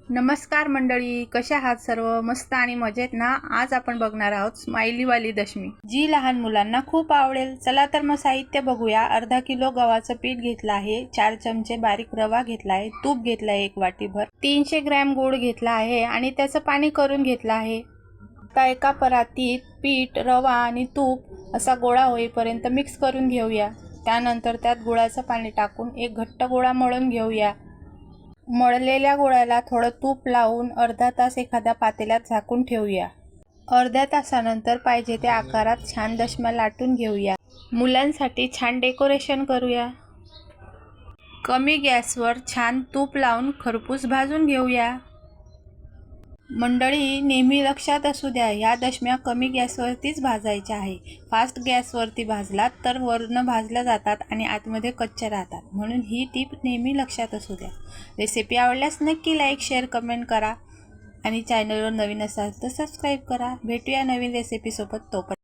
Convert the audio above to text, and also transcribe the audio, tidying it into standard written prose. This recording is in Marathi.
नमस्कार मंडळी, कशा आहात सर्व? मस्त आणि मजेत ना? आज आपण बघणार आहोत स्माइलीवाली दशमी, जी लहान मुलांना खूप आवडेल. चला तर मग साहित्य बघूया. अर्धा किलो गव्हाचं पीठ घेतलं आहे, 4 चमचे बारीक रवा घेतला आहे, तूप घेतलं आहे 1 वाटीभर, 300 ग्रॅम गूळ घेतला आहे आणि त्याचं पाणी करून घेतलं आहे. आता एका परातीत पीठ, रवा आणि तूप असा गोळा होईपर्यंत मिक्स करून घेऊया. त्यानंतर त्यात गुळाचं पाणी टाकून एक घट्ट गोळा मळून घेऊया. मळलेल्या गोळ्याला थोडं तूप लावून अर्धा तास एखाद्या पातेल्यात झाकून ठेवूया. अर्ध्या तासानंतर पाहिजे त्या आकारात छान दशम्या लाटून घेऊया. मुलांसाठी छान डेकोरेशन करूया. कमी गॅसवर छान तूप लावून खरपूस भाजून घेऊया. मंडळी, नेहमी लक्षात असू द्या, ह्या दशम्या कमी गॅसवरतीच भाजायच्या आहे. फास्ट गॅसवरती भाजलात तर वरनं भाजल्या जातात आणि आतमध्ये कच्च्या राहतात. म्हणून ही टीप नेहमी लक्षात असू द्या. रेसिपी आवडल्यास नक्की लाईक, शेअर, कमेंट करा आणि चॅनलवर नवीन असाल तर सबस्क्राईब करा. भेटूया नवीन रेसिपीसोबत. तोपर्यंत